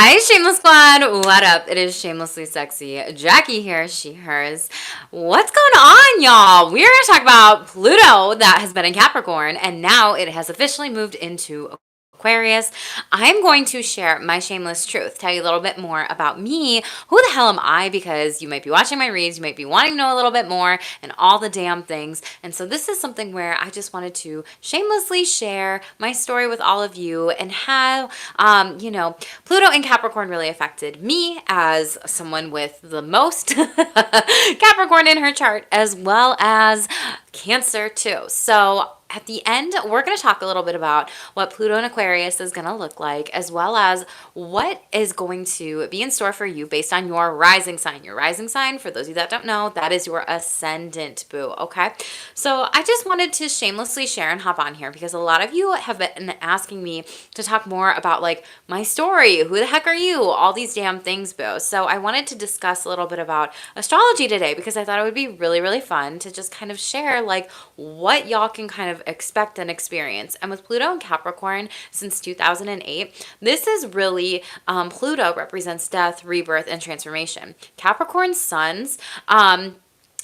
Hi, Shameless Squad. What up? It is Shamelessly Sexy. Jackie here, she, hers. What's going on, y'all? We're going to talk about Pluto that has been in Capricorn, and now it has officially moved into Aquarius. I'm going to share my shameless truth, tell you a little bit more about me. Who the hell am I? Because you might be watching my reads, you might be wanting to know a little bit more, and all the damn things. And so this is something where I just wanted to shamelessly share my story with all of you and how, Pluto in Capricorn really affected me as someone with the most Capricorn in her chart, as well as Cancer too. So at the end, we're going to talk a little bit about what Pluto in Aquarius is going to look like, as well as what is going to be in store for you based on your rising sign. Your rising sign, for those of you that don't know, that is your ascendant, boo, okay? So I just wanted to shamelessly share and hop on here because a lot of you have been asking me to talk more about like my story, who the heck are you, all these damn things, boo. So I wanted to discuss a little bit about astrology today because I thought it would be really, really fun to just kind of share like what y'all can kind of expect and experience. And with Pluto in Capricorn since 2008, this is really Pluto represents death, rebirth, and transformation. Capricorn suns,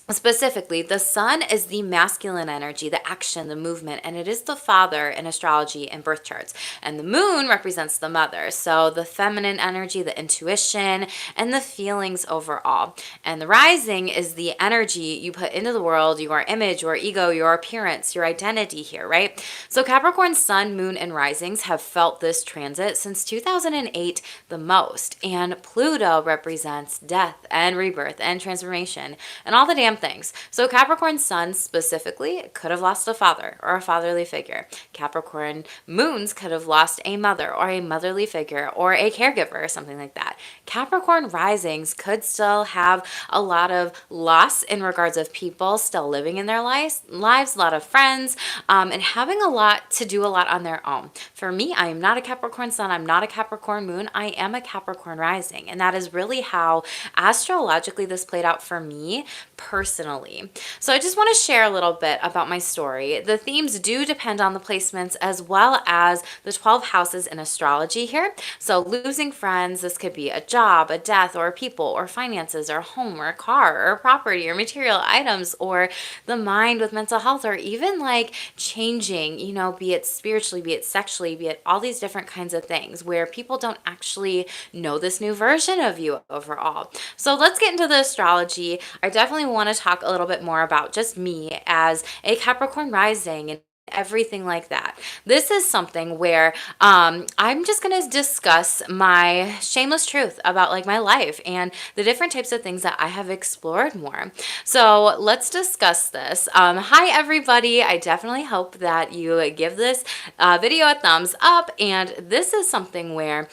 specifically, the sun is the masculine energy, the action, the movement, and it is the father in astrology and birth charts. And the moon represents the mother, so the feminine energy, the intuition, and the feelings overall. And the rising is the energy you put into the world, your image, your ego, your appearance, your identity here, right? So Capricorn sun, moon, and risings have felt this transit since 2008 the most. And Pluto represents death and rebirth and transformation and all the damn things. So Capricorn sun specifically could have lost a father or a fatherly figure. Capricorn moons could have lost a mother or a motherly figure or a caregiver or something like that. Capricorn risings could still have a lot of loss in regards of people still living in their lives, a lot of friends, and having a lot to do a lot on their own. For me, I am not a Capricorn sun. I'm not a Capricorn moon. I am a Capricorn rising. And that is really how astrologically this played out for me personally. So I just want to share a little bit about my story. The themes do depend on the placements as well as the 12 houses in astrology here. So losing friends, this could be a job, a death, or people, or finances, or home, or car, or property, or material items, or the mind with mental health, or even like changing, be it spiritually, be it sexually, be it all these different kinds of things where people don't actually know this new version of you overall. So let's get into the astrology. I definitely want to talk a little bit more about just me as a Capricorn rising and everything like that. This is something where I'm just going to discuss my shameless truth about like my life and the different types of things that I have explored more. So let's discuss this. Hi everybody. I definitely hope that you give this video a thumbs up, and this is something where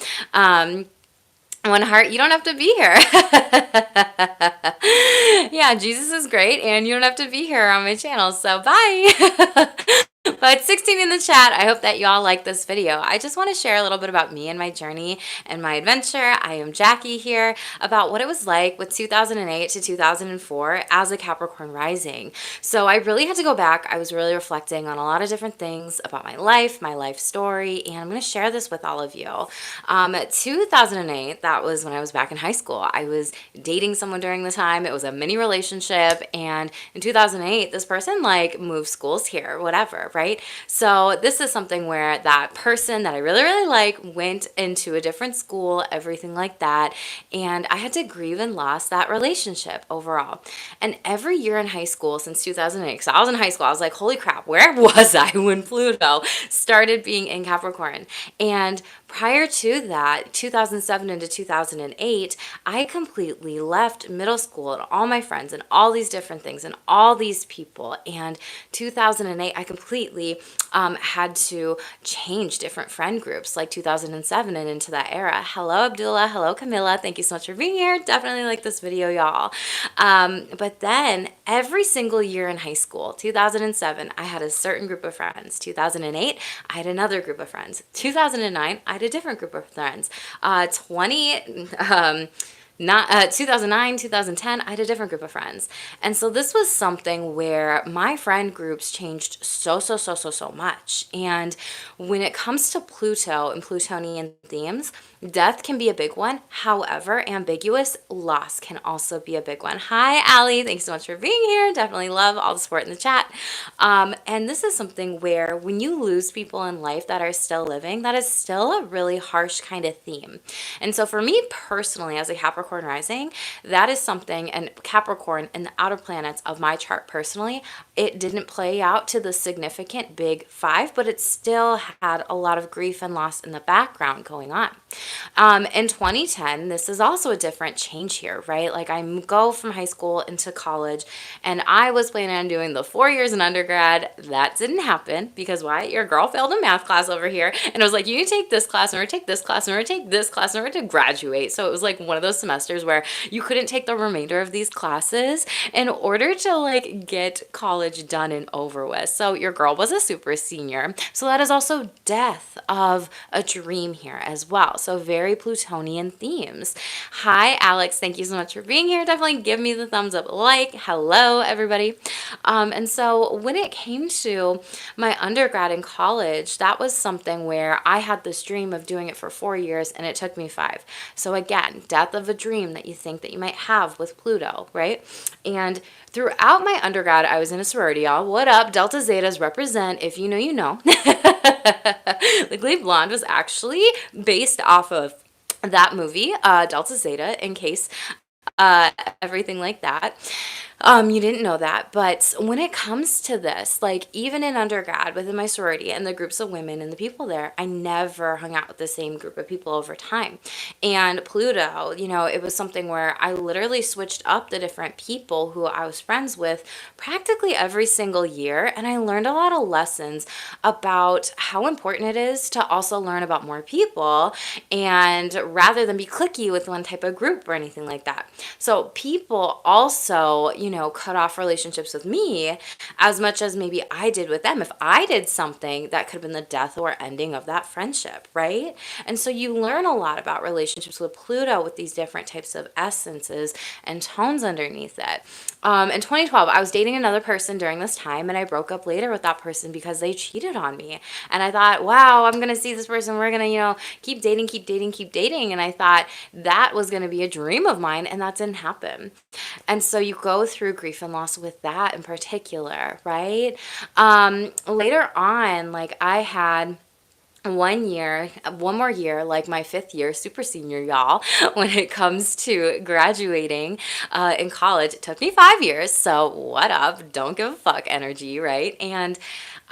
one heart, you don't have to be here. Yeah, Jesus is great, and you don't have to be here on my channel, so bye. But 16 in the chat, I hope that y'all like this video. I just want to share a little bit about me and my journey and my adventure. I am Jackie here, about what it was like with 2008 to 2004 as a Capricorn rising. So I really had to go back. I was really reflecting on a lot of different things about my life story, and I'm going to share this with all of you. 2008, that was when I was back in high school. I was dating someone during the time. It was a mini relationship, and in 2008, this person like moved schools here, whatever, right? So this is something where that person that I really, really like went into a different school, everything like that, and I had to grieve and lost that relationship overall. And every year in high school since 2008, because I was in high school, I was like, holy crap, where was I when Pluto started being in Capricorn? And prior to that, 2007 into 2008, I completely left middle school and all my friends and all these different things and all these people. And 2008, I completely had to change different friend groups like 2007 and into that era. Hello, Abdullah. Hello, Camilla. Thank you so much for being here. Definitely like this video, y'all. But then every single year in high school, 2007, I had a certain group of friends. 2008, I had another group of friends. 2009, I had a different group of friends. not 2009, 2010, I had a different group of friends. And so this was something where my friend groups changed so much. And when it comes to Pluto and Plutonian themes, death can be a big one. However, ambiguous loss can also be a big one. Hi, Allie. Thanks so much for being here. Definitely love all the support in the chat. And this is something where when you lose people in life that are still living, that is still a really harsh kind of theme. And so for me personally, as a Capricorn rising, that is something, and Capricorn and the outer planets of my chart personally, it didn't play out to the significant big five, but it still had a lot of grief and loss in the background going on. In 2010, this is also a different change here, right? Like I go from high school into college, and I was planning on doing the 4 years in undergrad. That didn't happen because why? Your girl failed a math class over here, and it was like, you need to take this class, and we're take this class, and we're take this class, in order to graduate. So it was like one of those semesters where you couldn't take the remainder of these classes in order to like get college done and over with. So your girl was a super senior. So that is also death of a dream here as well. So very Plutonian themes. Hi, Alex. Thank you so much for being here. Definitely give me the thumbs up like. Hello, everybody. And so when it came to my undergrad in college, that was something where I had this dream of doing it for 4 years and it took me 5. So again, death of a dream that you think that you might have with Pluto, right? And throughout my undergrad, I was in a sorority, y'all. What up? Delta Zetas represent. If you know, you know. Legally Blonde was actually based off of that movie, Delta Zeta, in case everything like that. You didn't know that, but when it comes to this, like even in undergrad within my sorority and the groups of women and the people there, I never hung out with the same group of people over time. And Pluto, it was something where I literally switched up the different people who I was friends with practically every single year. And I learned a lot of lessons about how important it is to also learn about more people and rather than be cliquey with one type of group or anything like that. So people also, cut off relationships with me as much as maybe I did with them. If I did something that could have been the death or ending of that friendship, right? And so you learn a lot about relationships with Pluto with these different types of essences and tones underneath it. In 2012, I was dating another person during this time and I broke up later with that person because they cheated on me. And I thought, wow, I'm going to see this person. We're going to, keep dating. And I thought that was going to be a dream of mine and that didn't happen. And so you go through grief and loss with that in particular, right? Later on, like I had one more year, like my 5th year, super senior, y'all, when it comes to graduating in college. It took me 5 years, so what up? Don't give a fuck energy, right? And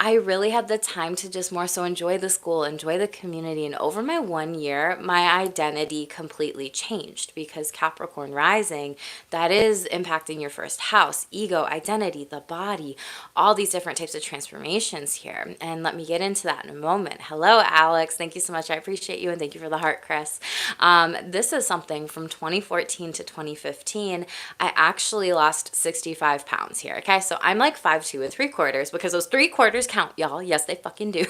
I really had the time to just more so enjoy the school, enjoy the community. And over my 1 year, my identity completely changed because Capricorn rising, that is impacting your first house, ego, identity, the body, all these different types of transformations here. And let me get into that in a moment. Hello, Alex. Thank you so much. I appreciate you. And thank you for the heart, Chris. This is something from 2014 to 2015. I actually lost 65 pounds here. Okay. So I'm like 5'2" and 3/4 because those 3/4 count, y'all. Yes, they fucking do.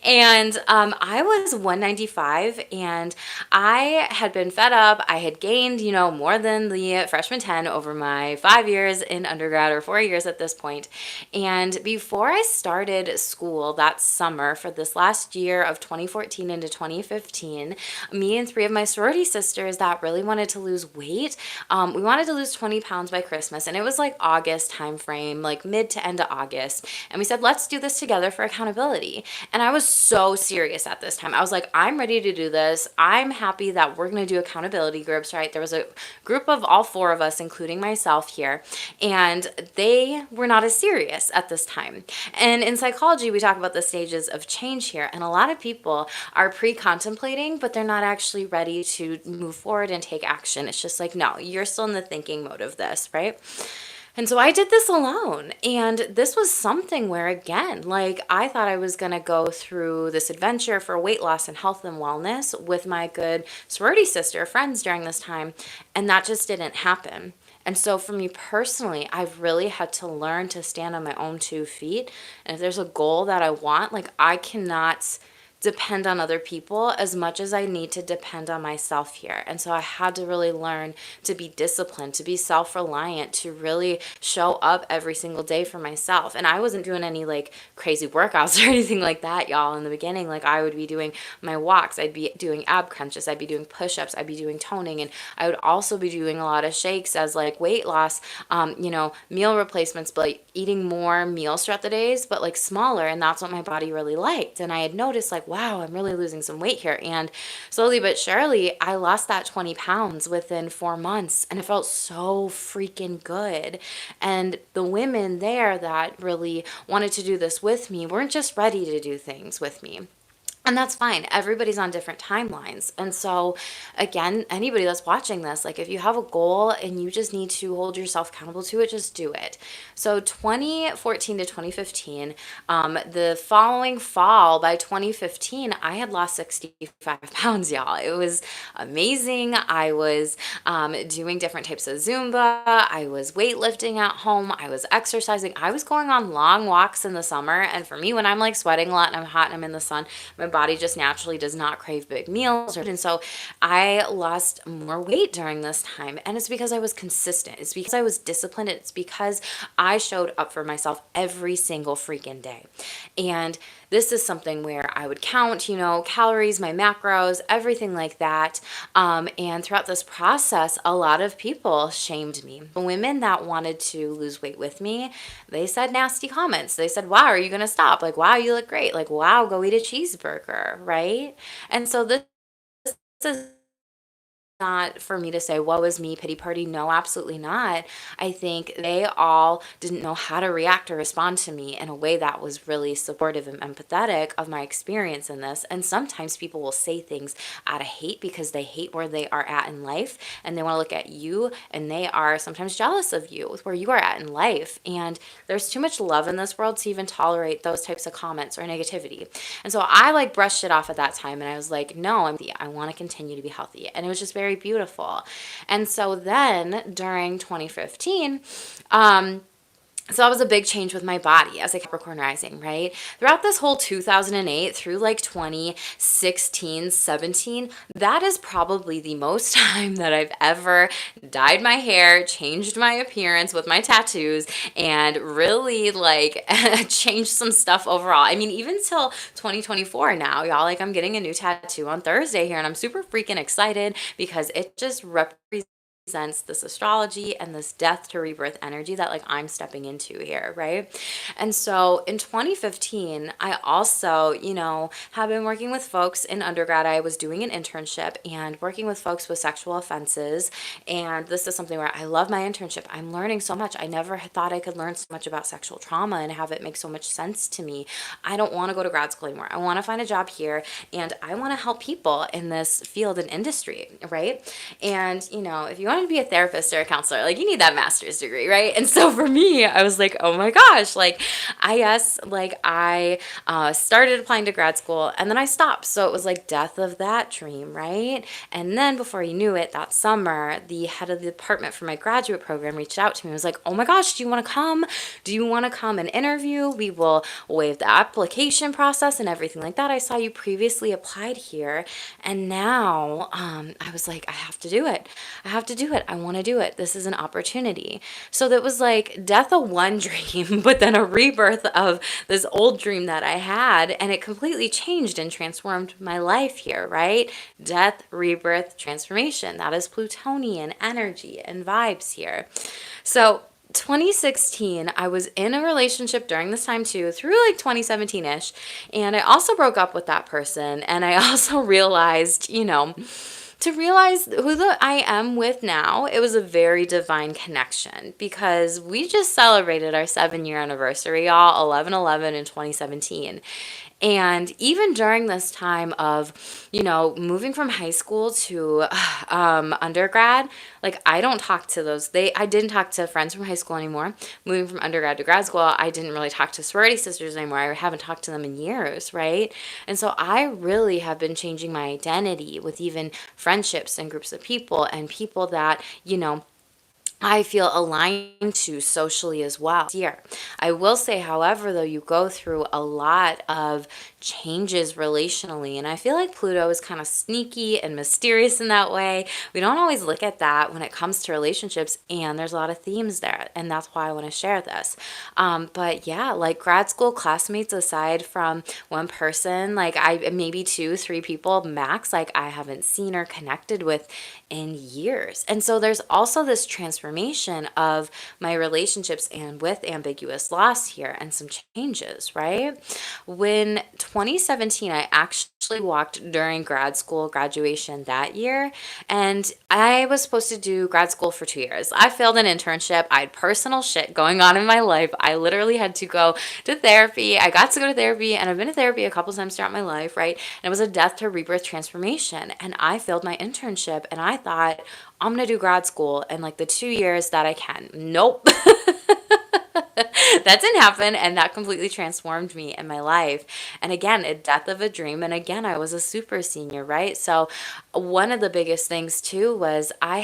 And I was 195 and I had been fed up. I had gained, more than the freshman 10 over my 5 years in undergrad or 4 years at this point. And before I started school that summer for this last year of 2014 into 2015, me and 3 of my sorority sisters that really wanted to lose weight, we wanted to lose 20 pounds by Christmas. And it was like August time frame, like mid to end of August. And we said, let's do this together for accountability. And I was so serious at this time. I was like, I'm ready to do this. I'm happy that we're going to do accountability groups, right? There was a group of all 4 of us, including myself here, and they were not as serious at this time. And in psychology, we talk about the stages of change here. And a lot of people are pre-contemplating, but they're not actually ready to move forward and take action. It's just like, no, you're still in the thinking mode of this, right? And so I did this alone. And this was something where, again, like I thought I was going to go through this adventure for weight loss and health and wellness with my good sorority sister friends during this time. And that just didn't happen. And so for me personally, I've really had to learn to stand on my own 2 feet. And if there's a goal that I want, like I cannot depend on other people as much as I need to depend on myself here. And so I had to really learn to be disciplined, to be self-reliant, to really show up every single day for myself. And I wasn't doing any like crazy workouts or anything like that, y'all, in the beginning. Like I would be doing my walks, I'd be doing ab crunches, I'd be doing push-ups, I'd be doing toning, and I would also be doing a lot of shakes as like weight loss, meal replacements, but like eating more meals throughout the days, but like smaller. And that's what my body really liked. And I had noticed like, wow, I'm really losing some weight here. And slowly but surely, I lost that 20 pounds within 4 months. And it felt so freaking good. And the women there that really wanted to do this with me weren't just ready to do things with me. And that's fine. Everybody's on different timelines. And so, again, anybody that's watching this, like if you have a goal and you just need to hold yourself accountable to it, just do it. So, 2014 to 2015, the following fall, by 2015, I had lost 65 pounds, y'all. It was amazing. I was doing different types of Zumba. I was weightlifting at home. I was exercising. I was going on long walks in the summer. And for me, when I'm like sweating a lot and I'm hot and I'm in the sun, my body just naturally does not crave big meals. And so I lost more weight during this time. And it's because I was consistent. It's because I was disciplined. It's because I showed up for myself every single freaking day. And this is something where I would count, calories, my macros, everything like that. And throughout this process, a lot of people shamed me. The women that wanted to lose weight with me, they said nasty comments. They said, wow, are you going to stop? Like, wow, you look great. Like, wow, go eat a cheeseburger, right? And so this is not for me to say, woe is me, pity party. No, absolutely not. I think they all didn't know how to react or respond to me in a way that was really supportive and empathetic of my experience in this. And sometimes people will say things out of hate because they hate where they are at in life and they want to look at you and they are sometimes jealous of you with where you are at in life. And there's too much love in this world to even tolerate those types of comments or negativity. And so I like brushed it off at that time and I was like, no, I want to continue to be healthy. And it was just very beautiful. And so then during 2015, so that was a big change with my body as a Capricorn rising, right? Throughout this whole 2008 through like 2016, 17, that is probably the most time that I've ever dyed my hair, changed my appearance with my tattoos, and really like changed some stuff overall. I mean, even till 2024 now, y'all, like I'm getting a new tattoo on Thursday here and I'm super freaking excited because it just represents this astrology and this death to rebirth energy that like I'm stepping into here, right? And so in 2015, I also, have been working with folks in undergrad. I was doing an internship and working with folks with sexual offenses. And this is something where I love my internship. I'm learning so much. I never thought I could learn so much about sexual trauma and have it make so much sense to me. I don't want to go to grad school anymore. I want to find a job here and I want to help people in this field and industry, right? And, if you want to be a therapist or a counselor, like you need that master's degree, right? And so for me, I was like, oh my gosh, like I started applying to grad school and then I stopped. So it was like death of that dream, right? And then before you knew it, that summer, the head of the department for my graduate program reached out to me and was like, oh my gosh, do you want to come? Do you want to come and interview? We will waive the application process and everything like that. I saw you previously applied here. And now I was like, I have to do it. I have to do it. I want to do it. This is an opportunity. So that was like death of one dream, but then a rebirth of this old dream that I had. And it completely changed and transformed my life here, right? Death, rebirth, transformation. That is Plutonian energy and vibes here. So 2016, I was in a relationship during this time too, through like 2017-ish. And I also broke up with that person. And I also realized, to realize who I am with now, it was a very divine connection because we just celebrated our 7-year anniversary, y'all, 11/11 in 2017. And even during this time of, moving from high school to undergrad, like I don't talk to I didn't talk to friends from high school anymore. Moving from undergrad to grad school, I didn't really talk to sorority sisters anymore. I haven't talked to them in years, right? And so I really have been changing my identity with even friendships and groups of people and people that, I feel aligned to socially as well here. I will say, however, though, you go through a lot of changes relationally, and I feel like Pluto is kind of sneaky and mysterious in that way. We don't always look at that when it comes to relationships, and there's a lot of themes there, and that's why I want to share this. But yeah, like grad school classmates, aside from one person, like I maybe two, three people max, like I haven't seen or connected with in years. And so there's also this transformation of my relationships and with ambiguous loss here and some changes, right? When 2017, I actually walked during grad school graduation that year, and I was supposed to do grad school for 2 years. I failed an internship. I had personal shit going on in my life. I literally had to go to therapy. I got to go to therapy, and I've been to therapy a couple times throughout my life, right? And it was a death to rebirth transformation. And I failed my internship, and I thought, I'm gonna do grad school in like the 2 years that I can. Nope. That didn't happen, and that completely transformed me in my life. And again, a death of a dream, and again, I was a super senior, right? So one of the biggest things too was I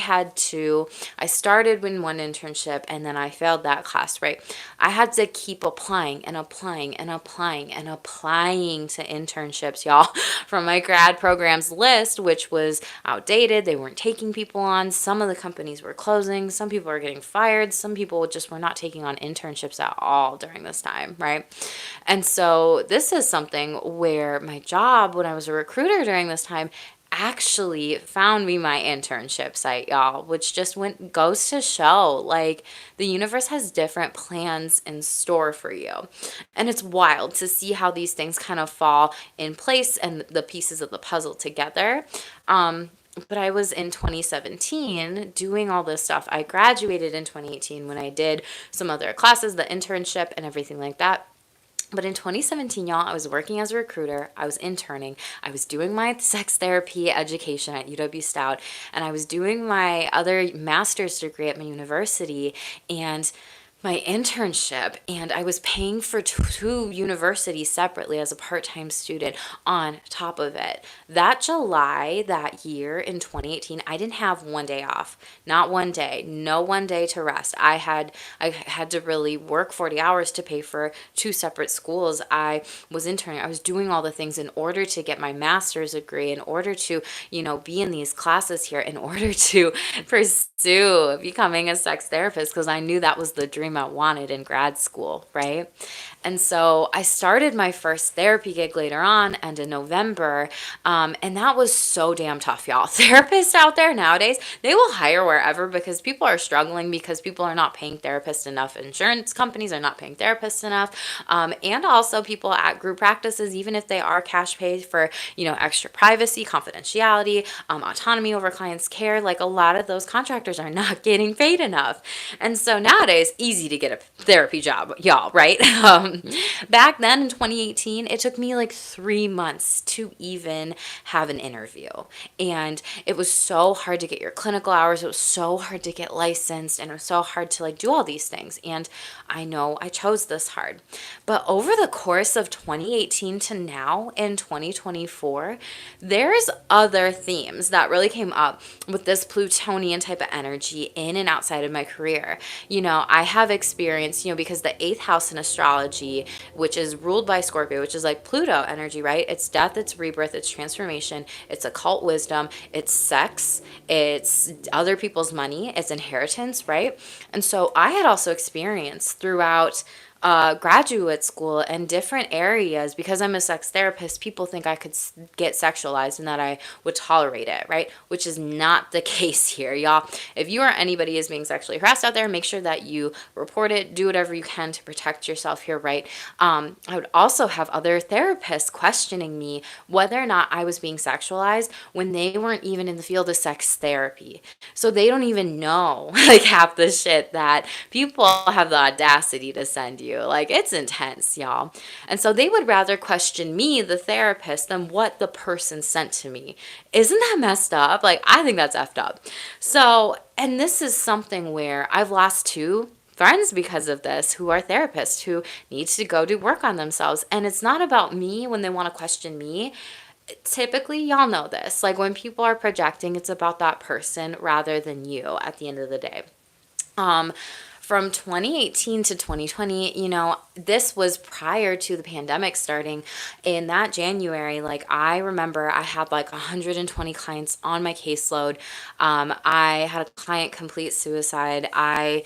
started in one internship and then I failed that class, right? I had to keep applying and applying and applying and applying to internships, y'all, from my grad programs list, which was outdated. They weren't taking people on. Some of the companies were closing. Some people were getting fired. Some people just were not taking on internships at all during this time, right? And so this is something where my job when I was a recruiter during this time actually found me my internship site, y'all, which just goes to show like the universe has different plans in store for you. And it's wild to see how these things kind of fall in place and the pieces of the puzzle together. But I was in 2017 doing all this stuff. I graduated in 2018 when I did some other classes, the internship and everything like that. But in 2017, y'all, I was working as a recruiter. I was interning. I was doing my sex therapy education at UW Stout, and I was doing my other master's degree at my university. And my internship, and I was paying for two universities separately as a part-time student on top of it. That July that year in 2018, I didn't have one day off. Not one day. No one day to rest. I had to really work 40 hours to pay for two separate schools. I was interning. I was doing all the things in order to get my master's degree, in order to, be in these classes here, in order to pursue becoming a sex therapist, because I knew that was the dream I wanted in grad school, right? And so I started my first therapy gig later on and in November. And that was so damn tough, y'all. Therapists out there nowadays, they will hire wherever because people are struggling because people are not paying therapists enough. Insurance companies are not paying therapists enough. And also people at group practices, even if they are cash paid for, extra privacy, confidentiality, autonomy over clients' care, like a lot of those contractors are not getting paid enough. And so nowadays, easy to get a therapy job, y'all, right? Back then in 2018, it took me like 3 months to even have an interview. And it was so hard to get your clinical hours. It was so hard to get licensed, and it was so hard to like do all these things. And I know I chose this hard. But over the course of 2018 to now in 2024, there's other themes that really came up with this Plutonian type of energy in and outside of my career. I have experienced, because the eighth house in astrology, which is ruled by Scorpio, which is like Pluto energy, right? It's death, it's rebirth, it's transformation, it's occult wisdom, it's sex, it's other people's money, it's inheritance, right? And so I had also experienced throughout graduate school and different areas, because I'm a sex therapist, people think I could get sexualized and that I would tolerate it, right? Which is not the case here, y'all. If you or anybody is being sexually harassed out there, make sure that you report it, do whatever you can to protect yourself here, right? I would also have other therapists questioning me whether or not I was being sexualized when they weren't even in the field of sex therapy. So they don't even know like half the shit that people have the audacity to send you. Like, it's intense, y'all. And so they would rather question me, the therapist, than what the person sent to me. Isn't that messed up? Like, I think that's effed up. So, and this is something where I've lost two friends because of this, who are therapists, who need to go do work on themselves. And it's not about me when they want to question me. Typically, y'all know this. Like, when people are projecting, it's about that person rather than you at the end of the day. Um, from 2018 to 2020, this was prior to the pandemic starting. In that January, like I remember I had like 120 clients on my caseload. I had a client complete suicide. I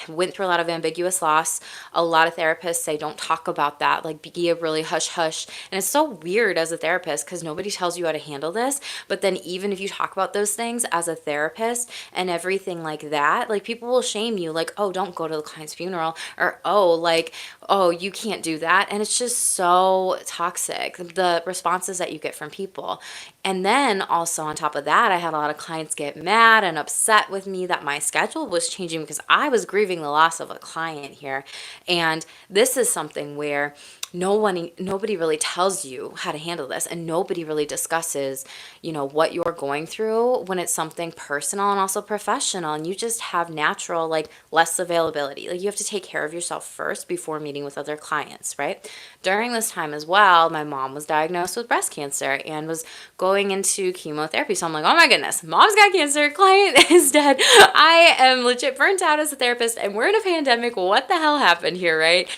went through a lot of ambiguous loss. A lot of therapists say don't talk about that, like be a really hush hush. And it's so weird as a therapist because nobody tells you how to handle this. But then even if you talk about those things as a therapist and everything like that, like people will shame you, like, oh, don't go to the client's funeral, or oh, like, oh, you can't do that. And it's just so toxic, the responses that you get from people. And then also on top of that, I had a lot of clients get mad and upset with me that my schedule was changing because I was grieving the loss of a client here. And this is something where nobody really tells you how to handle this, and nobody really discusses, what you're going through when it's something personal and also professional, and you just have natural, like, less availability. Like, you have to take care of yourself first before meeting with other clients, right? During this time as well, my mom was diagnosed with breast cancer and was going into chemotherapy. So I'm like, oh my goodness, mom's got cancer, client is dead. I am legit burnt out as a therapist, and we're in a pandemic. What the hell happened here, right?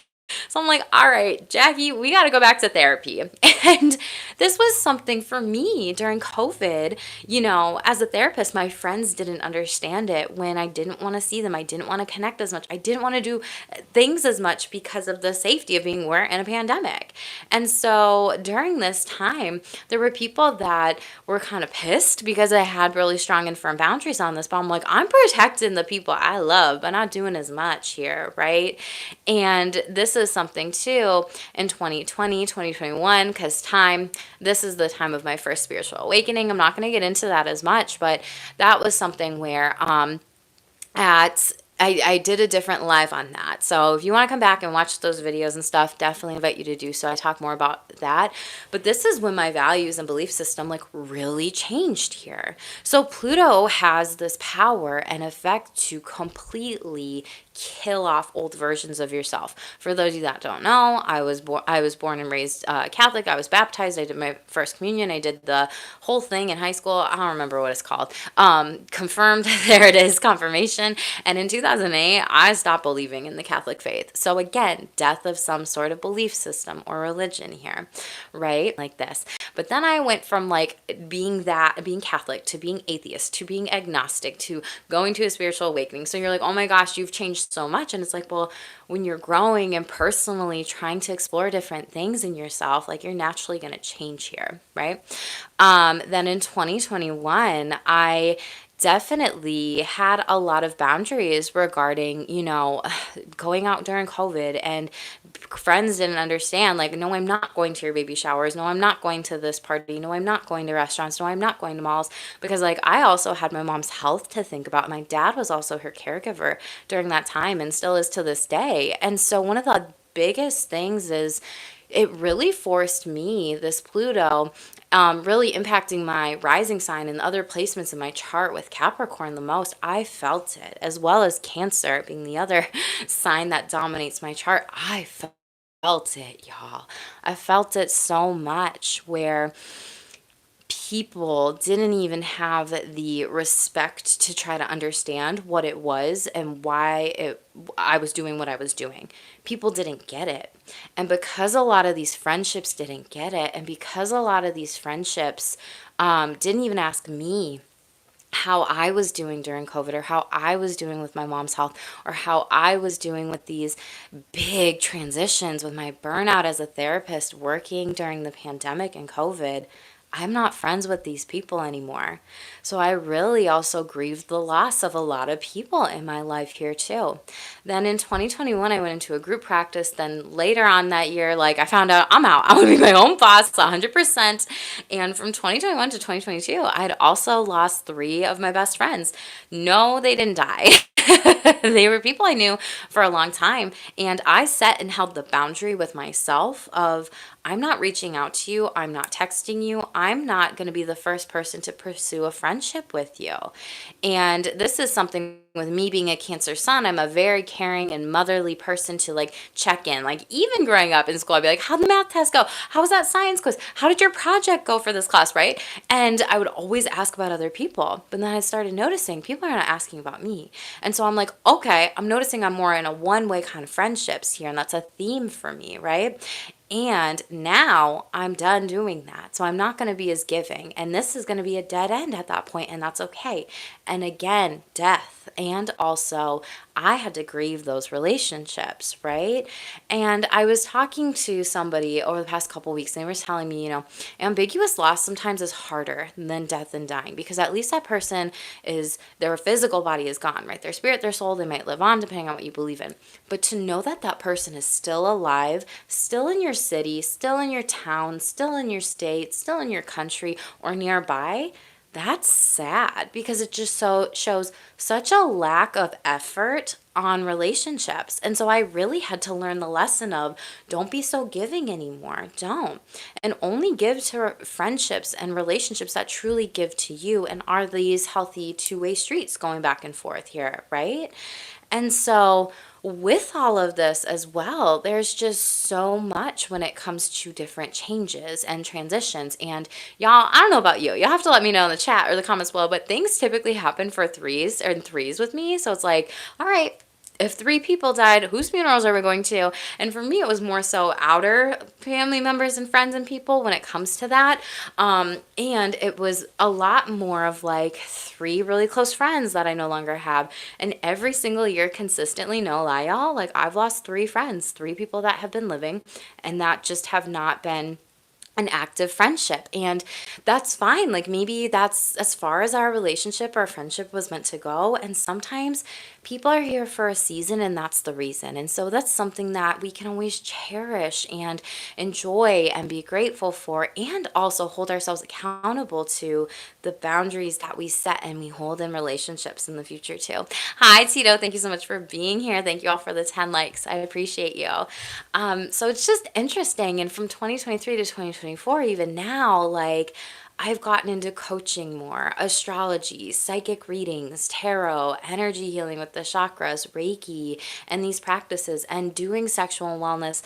So I'm like, all right, Jackie, we got to go back to therapy. And this was something for me during COVID. As a therapist, my friends didn't understand it when I didn't want to see them. I didn't want to connect as much. I didn't want to do things as much because of the safety of being we're in a pandemic. And so during this time, there were people that were kind of pissed because I had really strong and firm boundaries on this. But I'm like, I'm protecting the people I love, but not doing as much here, right? And this is something too in 2020, 2021, because this is the time of my first spiritual awakening. I'm not going to get into that as much, but that was something where at I did a different live on that. So if you want to come back and watch those videos and stuff, definitely invite you to do so. I talk more about that. But this is when my values and belief system like really changed here. So Pluto has this power and effect to completely kill off old versions of yourself. For those of you that don't know, I was born and raised Catholic. I was baptized. I did my first communion. I did the whole thing in high school. I don't remember what it's called. Confirmed. There it is, confirmation. And in 2008, I stopped believing in the Catholic faith. So again, death of some sort of belief system or religion here, right? Like this. But then I went from like being Catholic to being atheist to being agnostic to going to a spiritual awakening. So you're like, oh my gosh, you've changed so much. And it's like, well, when you're growing and personally trying to explore different things in yourself, like you're naturally going to change here, right? Then in 2021, I definitely had a lot of boundaries regarding, going out during COVID, and friends didn't understand, like, no, I'm not going to your baby showers. No, I'm not going to this party. No, I'm not going to restaurants. No, I'm not going to malls, because like I also had my mom's health to think about. My dad was also her caregiver during that time and still is to this day. And so one of the biggest things is it really forced me, this Pluto, really impacting my rising sign and other placements in my chart with Capricorn the most. I felt it, as well as Cancer being the other sign that dominates my chart. I felt it, y'all. I felt it so much where people didn't even have the respect to try to understand what it was and why I was doing what I was doing. People didn't get it. And because a lot of these friendships didn't get it, and because a lot of these friendships didn't even ask me how I was doing during COVID, or how I was doing with my mom's health, or how I was doing with these big transitions with my burnout as a therapist working during the pandemic and COVID, I'm not friends with these people anymore. So I really also grieved the loss of a lot of people in my life here too. Then in 2021, I went into a group practice. Then later on that year, like I found out I'm out. I'm gonna be my own boss 100%. And from 2021 to 2022, I'd also lost 3 of my best friends. No, they didn't die. They were people I knew for a long time. And I set and held the boundary with myself of I'm not reaching out to you. I'm not texting you. I'm not going to be the first person to pursue a friendship with you. And this is something with me being a Cancer sun. I'm a very caring and motherly person to like check in. Like even growing up in school, I'd be like, how'd the math test go? How was that science quiz? How did your project go for this class, right? And I would always ask about other people. But then I started noticing people are not asking about me. And so I'm like, okay, I'm noticing I'm more in a one-way kind of friendships here. And that's a theme for me, right? And now I'm done doing that. So I'm not going to be as giving. And this is going to be a dead end at that point, and that's okay. And again, death. And also, I had to grieve those relationships, right? And I was talking to somebody over the past couple weeks, and they were telling me, ambiguous loss sometimes is harder than death and dying because at least that person is, their physical body is gone, right? Their spirit, their soul, they might live on depending on what you believe in. But to know that that person is still alive, still in your city, still in your town, still in your state, still in your country or nearby, that's sad because it just so shows such a lack of effort on relationships. And so I really had to learn the lesson of don't be so giving anymore. Don't. And only give to friendships and relationships that truly give to you and are these healthy two-way streets going back and forth here, right? And so with all of this as well, there's just so much when it comes to different changes and transitions. And y'all, I don't know about you. You'll have to let me know in the chat or the comments below, but things typically happen for threes with me. So it's like, all right, if 3 people died, whose funerals are we going to? And for me, it was more so outer family members and friends and people when it comes to that. And it was a lot more of like 3 really close friends that I no longer have. And every single year consistently, no lie, y'all, like I've lost 3 friends, 3 people that have been living and that just have not been an active friendship. And that's fine. Like maybe that's as far as our relationship or friendship was meant to go. And sometimes people are here for a season and that's the reason. And so that's something that we can always cherish and enjoy and be grateful for, and also hold ourselves accountable to the boundaries that we set and we hold in relationships in the future too. Hi, Tito. Thank you so much for being here. Thank you all for the 10 likes. I appreciate you. So it's just interesting. And from 2023 to 2024, even now, like I've gotten into coaching more, astrology, psychic readings, tarot, energy healing with the chakras, Reiki, and these practices, and doing sexual wellness,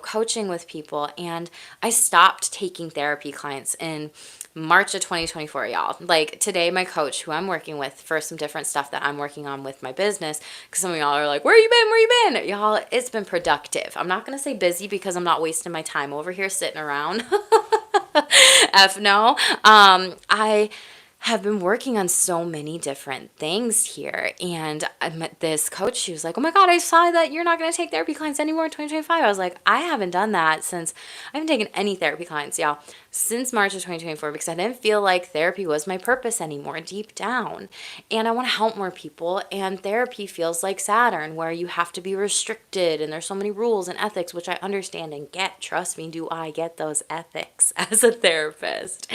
coaching with people. And I stopped taking therapy clients in March of 2024, y'all. Like today, my coach, who I'm working with for some different stuff that I'm working on with my business, because some of y'all are like, where you been? Where you been? Y'all, it's been productive. I'm not going to say busy because I'm not wasting my time over here sitting around. F no. I have been working on so many different things here. And I met this coach. She was like, oh my God, I saw that you're not going to take therapy clients anymore in 2025. I was like, I haven't done that since I haven't taken any therapy clients, y'all, since March of 2024 because I didn't feel like therapy was my purpose anymore deep down. And I want to help more people. And therapy feels like Saturn, where you have to be restricted and there's so many rules and ethics, which I understand and get. Trust me, do I get those ethics as a therapist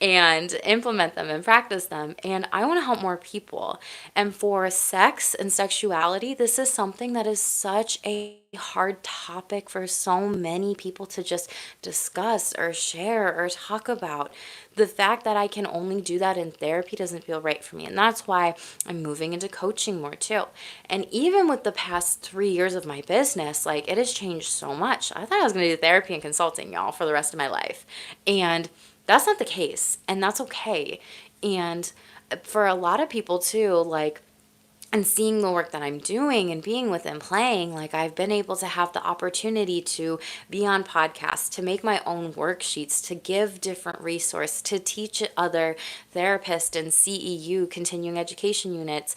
and implement them and practice them. And I want to help more people. And for sex and sexuality, this is something that is such a hard topic for so many people to just discuss or share or talk about. The fact that I can only do that in therapy doesn't feel right for me. And that's why I'm moving into coaching more too. And even with the past 3 years of my business, like it has changed so much. I thought I was going to do therapy and consulting, y'all, for the rest of my life. And that's not the case. And that's okay. And for a lot of people too, like, and seeing the work that I'm doing and being with and playing, like I've been able to have the opportunity to be on podcasts, to make my own worksheets, to give different resources, to teach other therapists and CEU, continuing education units,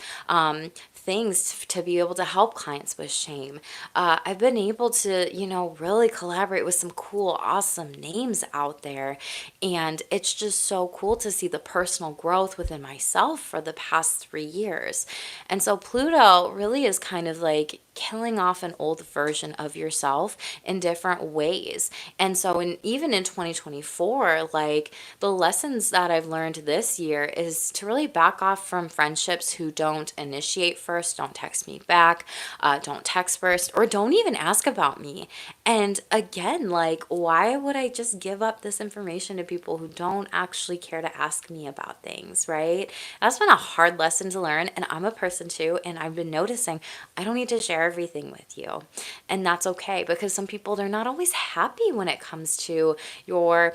things to be able to help clients with shame. I've been able to, really collaborate with some cool, awesome names out there. And it's just so cool to see the personal growth within myself for the past 3 years. And so Pluto really is kind of like killing off an old version of yourself in different ways. And so even in 2024, like the lessons that I've learned this year is to really back off from friendships who don't initiate first, don't text me back, don't text first, or don't even ask about me. And again, like, why would I just give up this information to people who don't actually care to ask me about things, right? That's been a hard lesson to learn. And I'm a person too. And I've been noticing I don't need to share everything with you. And that's okay, because some people, they're not always happy when it comes to your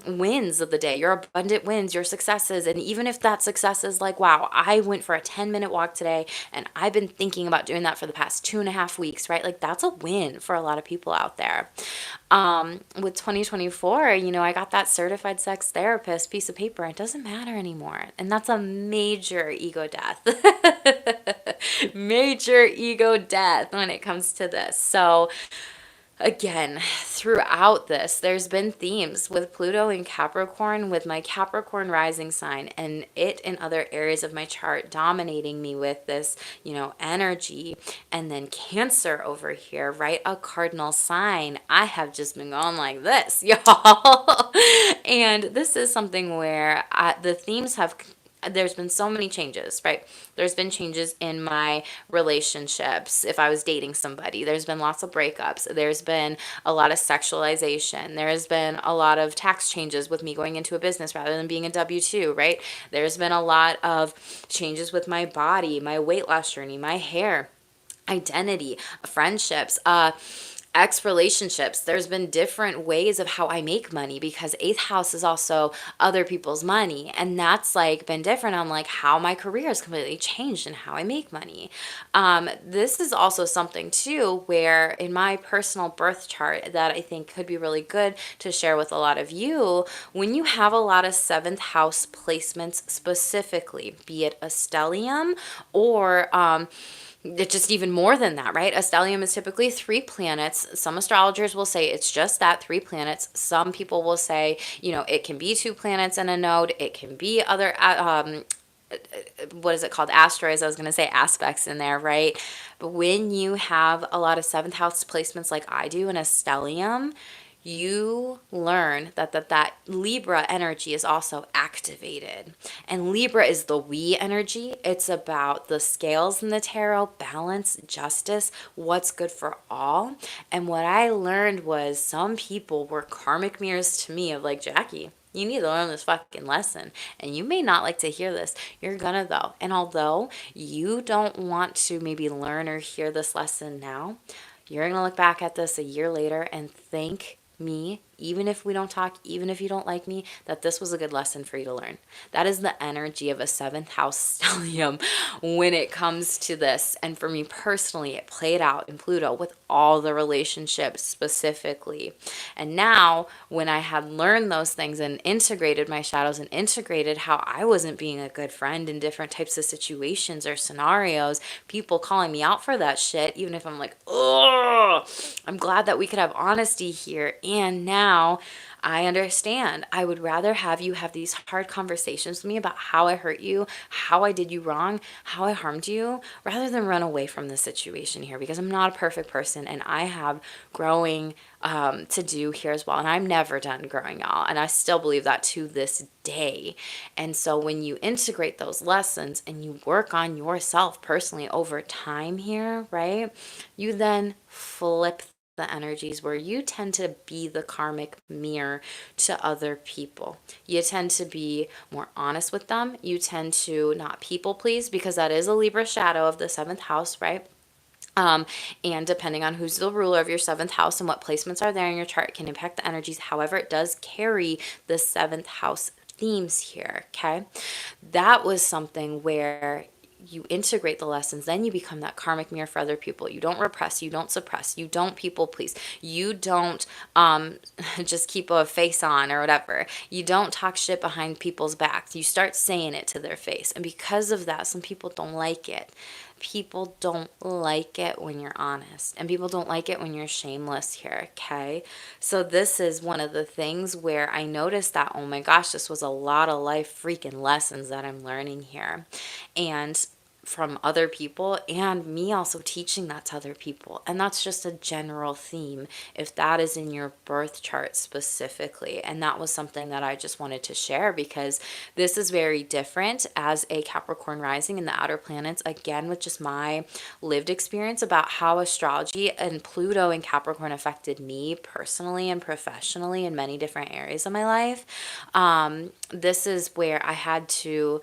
wins of the day, your abundant wins, your successes. And even if that success is like, wow, I went for a 10-minute walk today and I've been thinking about doing that for the past 2.5 weeks, right? Like that's a win for a lot of people out there. With 2024, I got that certified sex therapist piece of paper. It doesn't matter anymore. And that's a major ego death. Major ego death when it comes to this. So again, throughout this, there's been themes with Pluto in Capricorn, with my Capricorn rising sign, and it in other areas of my chart dominating me with this, energy. And then Cancer over here, right? A cardinal sign. I have just been going like this, y'all. And this is something where the themes have there's been so many changes, right? There's been changes in my relationships. If I was dating somebody, there's been lots of breakups. There's been a lot of sexualization. There's been a lot of tax changes with me going into a business rather than being a W-2, right? There's been a lot of changes with my body, my weight loss journey, my hair, identity, friendships, ex relationships. There's been different ways of how I make money, because eighth house is also other people's money. And that's like been different on like how my career has completely changed and how I make money. This is also something too, where in my personal birth chart that I think could be really good to share with a lot of you, when you have a lot of seventh house placements specifically, be it a stellium or, it's just even more than that, right? A stellium is typically 3 planets. Some astrologers will say it's just that, 3 planets. Some people will say, it can be 2 planets in a node. It can be other, what is it called? Asteroids. I was going to say aspects in there, right? But when you have a lot of 7th house placements like I do in a stellium, you learn that Libra energy is also activated. And Libra is the we energy. It's about the scales in the tarot, balance, justice, what's good for all. And what I learned was some people were karmic mirrors to me of like, Jackie, you need to learn this fucking lesson. And you may not like to hear this. You're gonna though. And although you don't want to maybe learn or hear this lesson now, you're gonna look back at this a year later and think me, even if we don't talk, even if you don't like me, that this was a good lesson for you to learn. That is the energy of a 7th house stellium when it comes to this. And for me personally, it played out in Pluto with all the relationships specifically. And now when I had learned those things and integrated my shadows and integrated how I wasn't being a good friend in different types of situations or scenarios, people calling me out for that shit, even if I'm like, oh, I'm glad that we could have honesty here. And now I understand. I would rather have you have these hard conversations with me about how I hurt you, how I did you wrong, how I harmed you, rather than run away from the situation here, because I'm not a perfect person and I have growing to do here as well. And I'm never done growing, y'all. And I still believe that to this day. And so when you integrate those lessons and you work on yourself personally over time here, right, you then flip the energies where you tend to be the karmic mirror to other people. You tend to be more honest with them. You tend to not people please, because that is a Libra shadow of the 7th house, right? And depending on who's the ruler of your 7th house and what placements are there in your chart can impact the energies. However, it does carry the 7th house themes here, okay? That was something where you integrate the lessons, then you become that karmic mirror for other people. You don't repress, you don't suppress, you don't people please, you don't just keep a face on or whatever. You don't talk shit behind people's backs. You start saying it to their face. And because of that, some people don't like it. People don't like it when you're honest, and people don't like it when you're shameless here, okay? So this is one of the things where I noticed that, oh my gosh, this was a lot of life freaking lessons that I'm learning here. And from other people, and me also teaching that to other people. And that's just a general theme if that is in your birth chart specifically. And that was something that I just wanted to share because this is very different as a Capricorn rising in the outer planets, again, with just my lived experience about how astrology and Pluto in Capricorn affected me personally and professionally in many different areas of my life. This is where I had to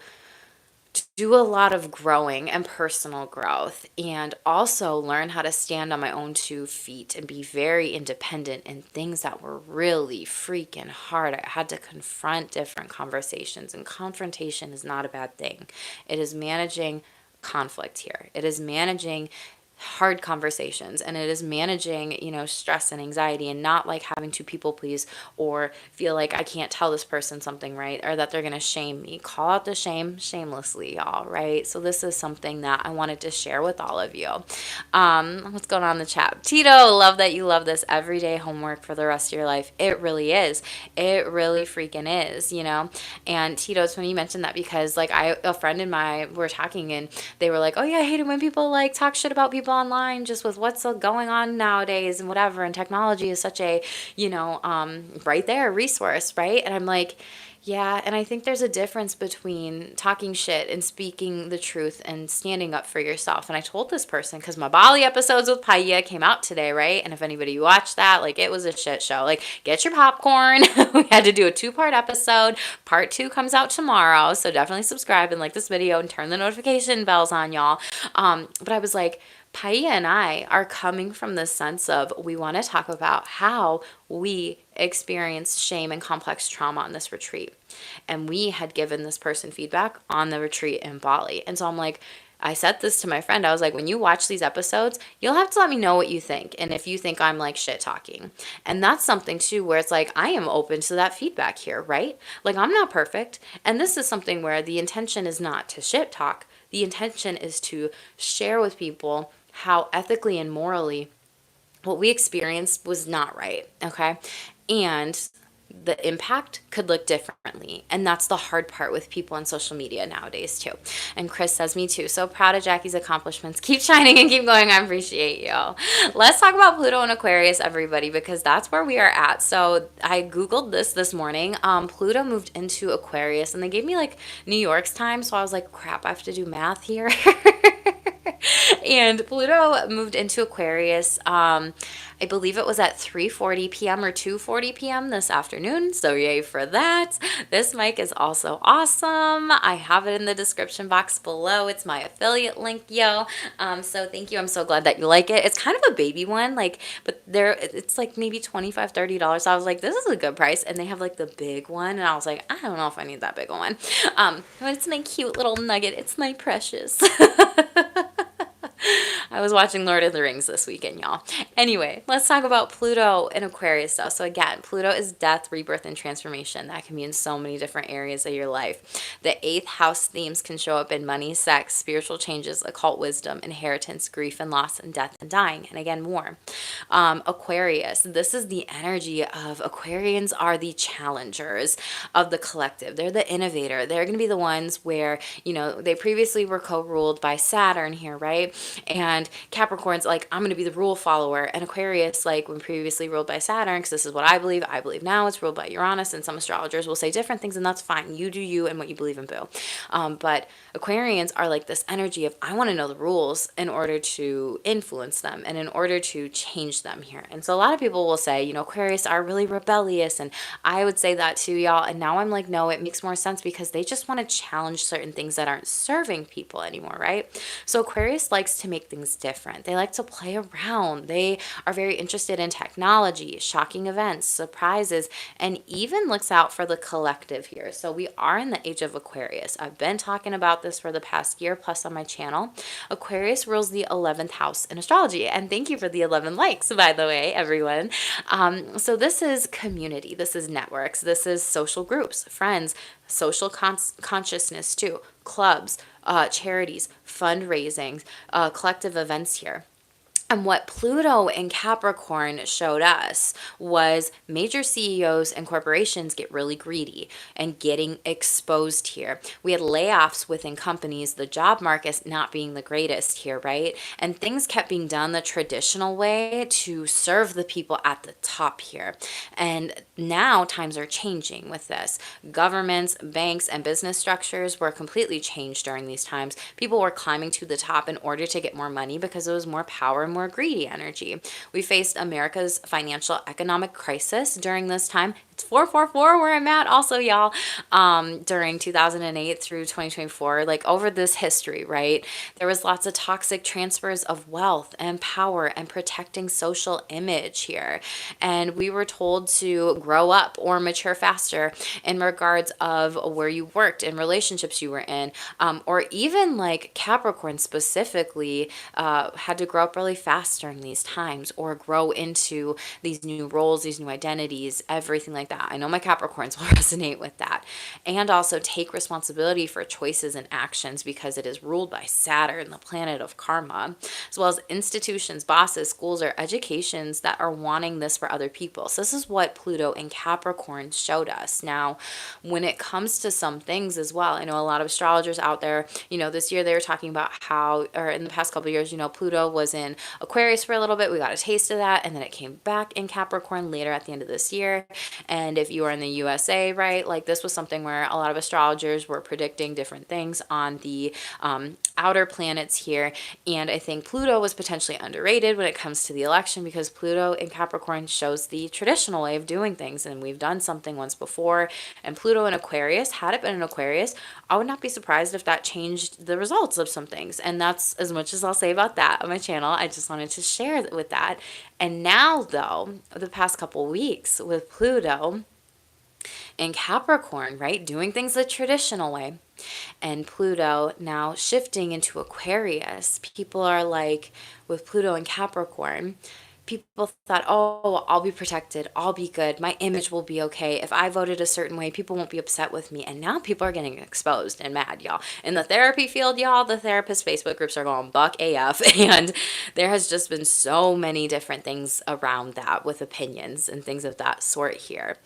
do a lot of growing and personal growth, and also learn how to stand on my own 2 feet and be very independent in things that were really freaking hard. I had to confront different conversations, and confrontation is not a bad thing. It is managing conflict here. It is managing hard conversations, and it is managing, stress and anxiety, and not like having to people please or feel like I can't tell this person something, right, or that they're going to shame me. Call out the shame shamelessly, y'all, right? So this is something that I wanted to share with all of you. What's going on in the chat? Tito, love that you love this everyday homework for the rest of your life. It really is. It really freaking is, And Tito, it's when you mentioned that because like a friend and I were talking, and they were like, oh yeah, I hate it when people like talk shit about people online just with what's going on nowadays and whatever, and technology is such a right there resource, right? And I'm like, yeah, and I think there's a difference between talking shit and speaking the truth and standing up for yourself. And I told this person because my Bali episodes with Paya came out today, right? And if anybody watched that, like, it was a shit show. Like, get your popcorn. We had to do a 2-part episode. Part 2 comes out tomorrow, so definitely subscribe and like this video and turn the notification bells on, y'all. But I was like, Paya and I are coming from the sense of we want to talk about how we experienced shame and complex trauma on this retreat. And we had given this person feedback on the retreat in Bali. And so I'm like, I said this to my friend. I was like, when you watch these episodes, you'll have to let me know what you think. And if you think I'm like shit talking. And that's something too, where it's like, I am open to that feedback here, right? Like, I'm not perfect. And this is something where the intention is not to shit talk. The intention is to share with people how ethically and morally what we experienced was not right, okay? And the impact could look differently. And that's the hard part with people on social media nowadays too. And Chris says, me too. So proud of Jackie's accomplishments. Keep shining and keep going. I appreciate you. Let's talk about Pluto and Aquarius, everybody, because that's where we are at. So I Googled this morning. Pluto moved into Aquarius, and they gave me like New York's time. So I was like, crap, I have to do math here. And Pluto moved into Aquarius, I believe it was at 3:40 p.m. or 2:40 p.m. this afternoon, so yay for that. This mic is also awesome. I have it in the description box below. It's my affiliate link, yo. So thank you. I'm so glad that you like it. It's kind of a baby one, but it's like maybe $25-$30. So I was like, this is a good price. And they have like the big one, and I was like, I don't know if I need that big one. But it's my cute little nugget. It's my precious. I was watching Lord of the Rings this weekend, y'all. Anyway, let's talk about Pluto and Aquarius stuff. So again, Pluto is death, rebirth, and transformation. That can be in so many different areas of your life. The 8th house themes can show up in money, sex, spiritual changes, occult wisdom, inheritance, grief and loss, and death and dying, and again, more. Aquarius, this is the energy of Aquarians are the challengers of the collective. They're the innovator. They're going to be the ones where, they previously were co-ruled by Saturn here, right? And Capricorn's like, I'm going to be the rule follower. And Aquarius, like, when previously ruled by Saturn, because this is what I believe now it's ruled by Uranus, and some astrologers will say different things, and that's fine. You do you and what you believe in, boo. But Aquarians are like this energy of, I want to know the rules in order to influence them and in order to change them here. And so a lot of people will say, Aquarius are really rebellious, and I would say that too, y'all. And now I'm like, no, it makes more sense because they just want to challenge certain things that aren't serving people anymore, right? So Aquarius likes to make things different. They like to play around. They are very interested in technology, shocking events, surprises, and even looks out for the collective here. So we are in the age of Aquarius. I've been talking about this for the past year plus on my channel. Aquarius rules the 11th house in astrology. And thank you for the 11 likes, by the way, everyone. So this is community. This is networks. This is social groups, friends, social consciousness too, clubs, charities, fundraising, collective events here. And what Pluto and Capricorn showed us was major CEOs and corporations get really greedy and getting exposed here. We had layoffs within companies, the job market not being the greatest here, right? And things kept being done the traditional way to serve the people at the top here. And now times are changing with this. Governments, banks, and business structures were completely changed during these times. People were climbing to the top in order to get more money because it was more power and more greedy energy. We faced America's financial economic crisis during this time. It's 444 where I'm at also, y'all, during 2008 through 2024, like over this history, right? There was lots of toxic transfers of wealth and power and protecting social image here. And we were told to grow up or mature faster in regards of where you worked and relationships you were in, or even like Capricorn specifically had to grow up really fast during these times or grow into these new roles, these new identities, everything like that. I know my Capricorns will resonate with that. And also take responsibility for choices and actions because it is ruled by Saturn, the planet of karma, as well as institutions, bosses, schools, or educations that are wanting this for other people. So this is what Pluto in Capricorn showed us. Now, when it comes to some things as well, I know a lot of astrologers out there, this year they were talking about how, or in the past couple of years, Pluto was in Aquarius for a little bit. We got a taste of that. And then it came back in Capricorn later at the end of this year. And if you are in the USA, right, like this was something where a lot of astrologers were predicting different things on the outer planets here. And I think Pluto was potentially underrated when it comes to the election because Pluto in Capricorn shows the traditional way of doing things. And we've done something once before. And Pluto in Aquarius, had it been in Aquarius, I would not be surprised if that changed the results of some things. And that's as much as I'll say about that on my channel. I just wanted to share with that. And now, though, the past couple weeks with Pluto in Capricorn, right, doing things the traditional way, and Pluto now shifting into Aquarius, people are like, with Pluto in Capricorn, people thought, oh, I'll be protected, I'll be good, my image will be okay. If I voted a certain way, people won't be upset with me. And now people are getting exposed and mad, y'all. In the therapy field, y'all, the therapist Facebook groups are going buck AF. And there has just been so many different things around that with opinions and things of that sort here.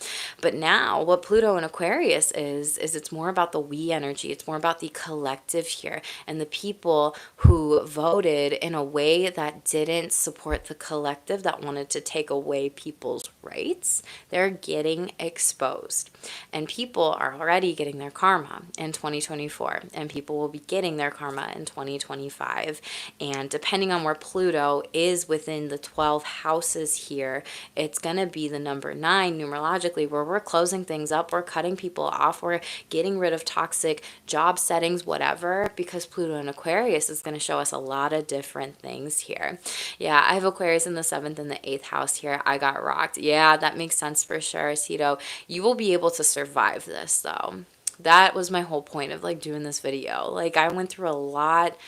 But now what Pluto in Aquarius is it's more about the we energy. It's more about the collective here and the people who voted in a way that didn't support the collective, that wanted to take away people's rights. They're getting exposed. And people are already getting their karma in 2024. And people will be getting their karma in 2025. And depending on where Pluto is within the 12 houses here, it's going to be the number 9 numerologically, where we're closing things up, we're cutting people off, we're getting rid of toxic job settings, whatever, because Pluto in Aquarius is going to show us a lot of different things here. Yeah, I have Aquarius in the 7th and the 8th house here. I got rocked. Yeah, that makes sense for sure, Tito. You will be able to survive this, though. That was my whole point of like doing this video. Like, I went through a lot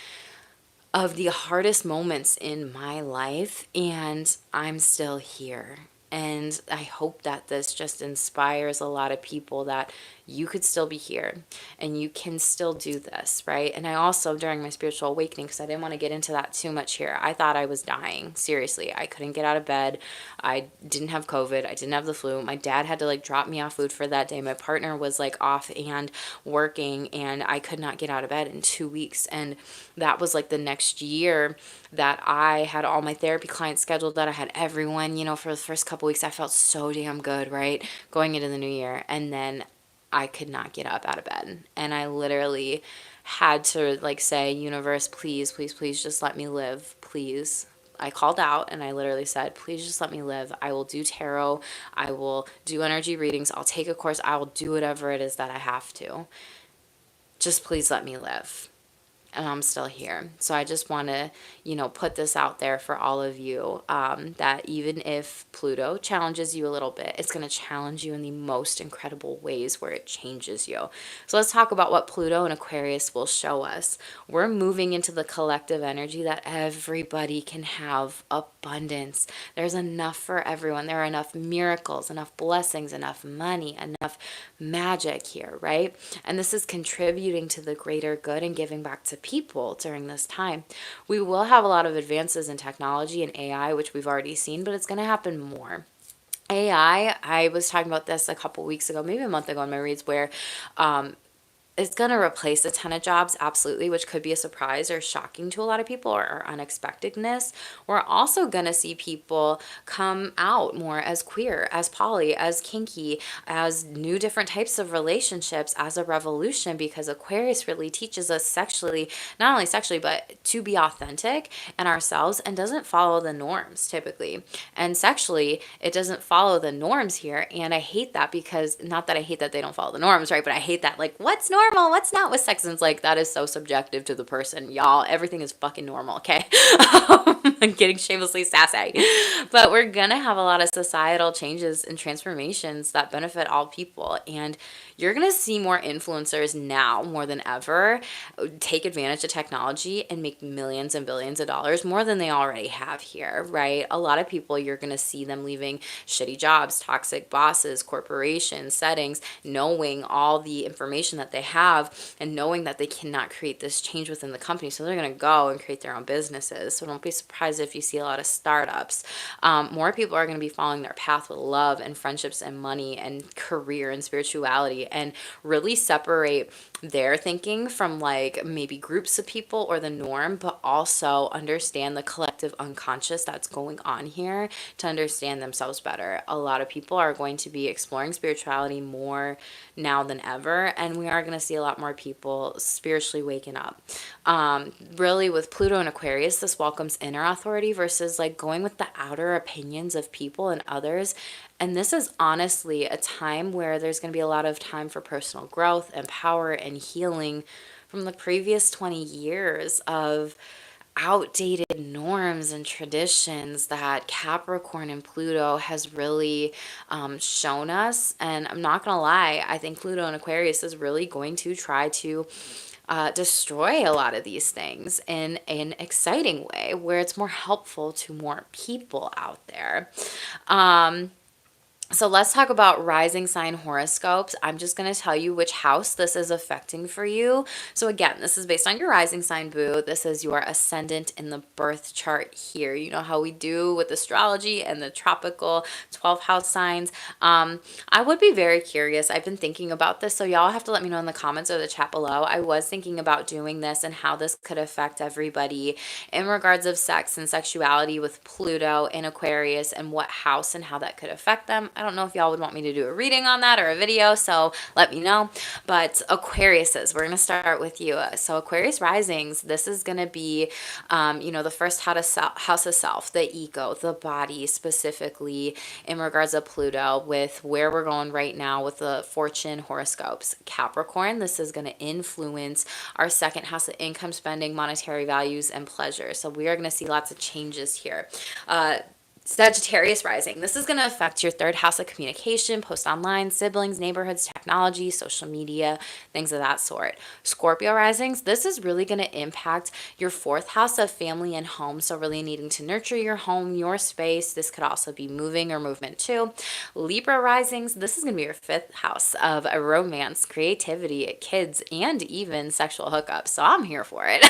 of the hardest moments in my life, and I'm still here. And I hope that this just inspires a lot of people that you could still be here and you can still do this, right? And I also, during my spiritual awakening, because I didn't want to get into that too much here, I thought I was dying. Seriously, I couldn't get out of bed. I didn't have COVID. I didn't have the flu. My dad had to like drop me off food for that day. My partner was like off and working, and I could not get out of bed in 2 weeks. And that was like the next year that I had all my therapy clients scheduled, that I had everyone, for the first couple weeks. I felt so damn good, right? Going into the new year. And then I could not get up out of bed. And I literally had to like say, universe, please, please, please just let me live, please. I called out and I literally said, please just let me live. I will do tarot. I will do energy readings. I'll take a course. I will do whatever it is that I have to. Just please let me live. And I'm still here. So I just want to, put this out there for all of you, that even if Pluto challenges you a little bit, it's going to challenge you in the most incredible ways where it changes you. So let's talk about what Pluto and Aquarius will show us. We're moving into the collective energy that everybody can have abundance. There's enough for everyone. There are enough miracles, enough blessings, enough money, enough magic here, right? And this is contributing to the greater good and giving back to people during this time. We will have a lot of advances in technology and AI, which we've already seen, but it's going to happen more. I was talking about this a couple weeks ago, maybe a month ago in my reads, where it's going to replace a ton of jobs, absolutely, which could be a surprise or shocking to a lot of people, or unexpectedness. We're also going to see people come out more as queer, as poly, as kinky, as new different types of relationships, as a revolution, because Aquarius really teaches us sexually, not only sexually, but to be authentic and ourselves, and doesn't follow the norms typically. And sexually, it doesn't follow the norms here. And I hate that, because not that I hate that they don't follow the norms, right? But I hate that, like, what's normal? What's not with sex? And it's like, that is so subjective to the person, y'all. Everything is fucking normal, okay? I'm getting shamelessly sassy. But we're gonna have a lot of societal changes and transformations that benefit all people. And you're gonna see more influencers now more than ever take advantage of technology and make millions and billions of dollars, more than they already have here, right? A lot of people, you're gonna see them leaving shitty jobs, toxic bosses, corporations, settings, knowing all the information that they have and knowing that they cannot create this change within the company. So they're going to go and create their own businesses. So don't be surprised if you see a lot of startups. More people are going to be following their path with love and friendships and money and career and spirituality, and really separate their thinking from like maybe groups of people or the norm, but also understand the collective unconscious that's going on here to understand themselves better. A lot of people are going to be exploring spirituality more now than ever, and we are going to see a lot more people spiritually waking up. Really, with Pluto and Aquarius, this welcomes inner authority versus like going with the outer opinions of people and others. And this is honestly a time where there's going to be a lot of time for personal growth and power and healing from the previous 20 years of outdated norms and traditions that Capricorn and Pluto has really shown us. And I'm not going to lie, I think Pluto and Aquarius is really going to try to destroy a lot of these things in an exciting way where it's more helpful to more people out there. So let's talk about rising sign horoscopes. I'm just going to tell you which house this is affecting for you. So again, this is based on your rising sign, boo. This is your ascendant in the birth chart here. You know how we do with astrology and the tropical 12 house signs. I would be very curious. I've been thinking about this, so y'all have to let me know in the comments or the chat below. I was thinking about doing this and how this could affect everybody in regards of sex and sexuality with Pluto in Aquarius, and what house and how that could affect them. I don't know if y'all would want me to do a reading on that or a video, so let me know. But Aquariuses, we're going to start with you. So Aquarius risings, this is going to be, the first house of self, the ego, the body, specifically in regards to Pluto, with where we're going right now with the fortune horoscopes. Capricorn, this is going to influence our second house of income, spending, monetary values, and pleasure. So we are going to see lots of changes here. Sagittarius rising. This is going to affect your third house of communication, post online, siblings, neighborhoods, technology, social media, things of that sort. Scorpio risings. This is really going to impact your fourth house of family and home. So really needing to nurture your home, your space. This could also be moving or movement too. Libra risings. This is going to be your fifth house of a romance, creativity, kids, and even sexual hookups. So I'm here for it.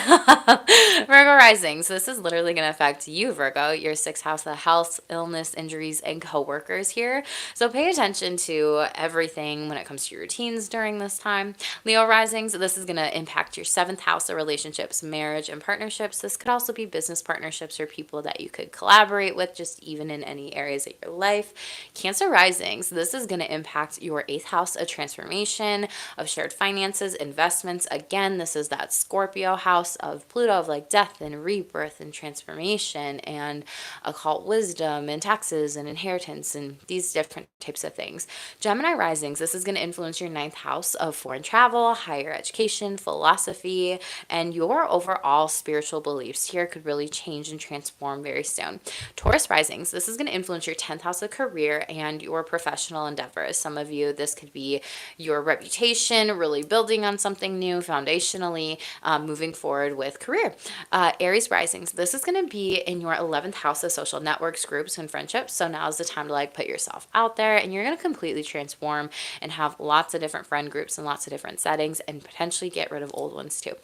Virgo risings. This is literally going to affect you, Virgo, your sixth house of health, illness, injuries, and coworkers here. So pay attention to everything when it comes to your routines during this time. Leo risings, this is going to impact your seventh house of relationships, marriage, and partnerships. This could also be business partnerships or people that you could collaborate with, just even in any areas of your life. Cancer risings, this is going to impact your eighth house of transformation, of shared finances, investments. Again, this is that Scorpio house of Pluto, of like death and rebirth and transformation and occult wisdom and taxes and inheritance and these different types of things. Gemini risings, this is going to influence your ninth house of foreign travel, higher education, philosophy, and your overall spiritual beliefs here could really change and transform very soon. Taurus risings, this is going to influence your 10th house of career and your professional endeavors. Some of you, this could be your reputation, really building on something new foundationally, moving forward with career. Aries risings, this is going to be in your 11th house of social networks, groups and friendships. So now's the time to like put yourself out there, and you're going to completely transform and have lots of different friend groups and lots of different settings, and potentially get rid of old ones too.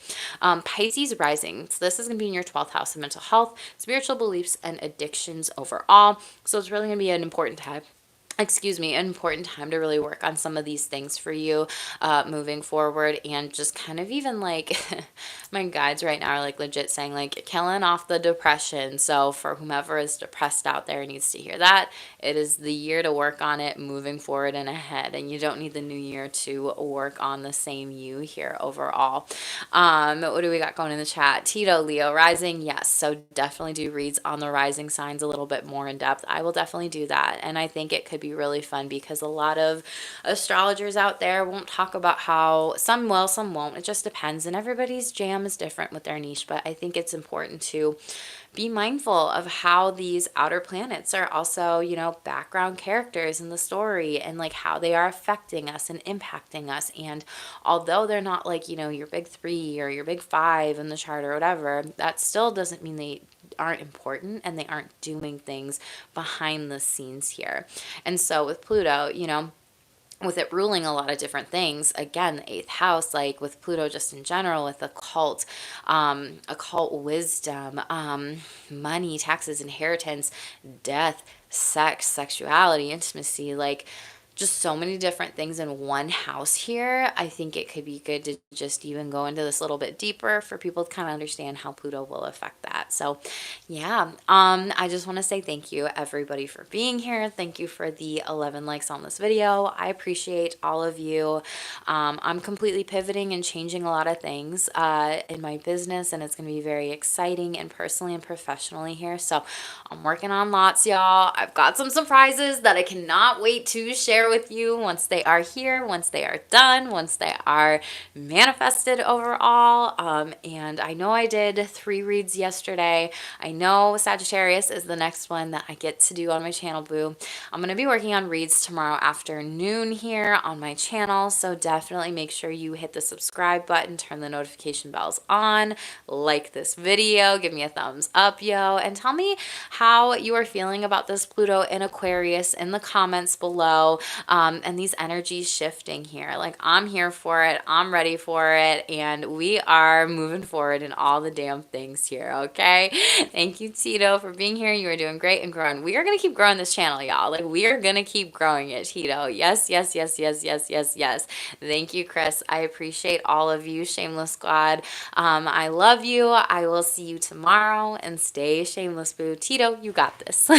Pisces rising. So this is going to be in your 12th house of mental health, spiritual beliefs, and addictions overall. So it's really going to be an important time, an important time to really work on some of these things for you moving forward, and just kind of even like my guides right now are like legit saying like killing off the depression. So for whomever is depressed out there needs to hear that, it is the year to work on it moving forward and ahead, and you don't need the new year to work on the same you here overall. What do we got going in the chat? Tito, Leo rising, yes, so definitely do reads on the rising signs a little bit more in depth. I will definitely do that, and I think it could be really fun because a lot of astrologers out there won't talk about how, some will, some won't, it just depends, and everybody's jam is different with their niche. But I think it's important to be mindful of how these outer planets are also, you know, background characters in the story, and like how they are affecting us and impacting us. And although they're not like, you know, your big 3 or your big 5 in the chart or whatever, that still doesn't mean they aren't important and they aren't doing things behind the scenes here. And so with Pluto, you know, with it ruling a lot of different things, again, the 8th house, like with Pluto just in general, with occult wisdom, money, taxes, inheritance, death, sex, sexuality, intimacy, like just so many different things in one house here. I think it could be good to just even go into this a little bit deeper for people to kind of understand how Pluto will affect that. So yeah, I just want to say thank you everybody for being here. Thank you for the 11 likes on this video. I appreciate all of you. I'm completely pivoting and changing a lot of things in my business, and it's going to be very exciting and personally and professionally here. So I'm working on lots, y'all. I've got some surprises that I cannot wait to share with you once they are here, once they are done, once they are manifested overall. And I know I did 3 reads yesterday. I know Sagittarius is the next one that I get to do on my channel, boo. I'm going to be working on reads tomorrow afternoon here on my channel, so definitely make sure you hit the subscribe button, turn the notification bells on, like this video, give me a thumbs up, yo, and tell me how you are feeling about this Pluto in Aquarius in the comments below. And these energies shifting here, like I'm here for it, I'm ready for it, and we are moving forward in all the damn things here. Okay, thank you, Tito, for being here. You are doing great and growing. We are gonna keep growing this channel, y'all. Like we are gonna keep growing it, Tito. Yes, yes, yes, yes, yes, yes, yes. Thank you, Chris. I appreciate all of you, Shameless Squad. I love you. I will see you tomorrow, and stay shameless, boo. Tito, you got this.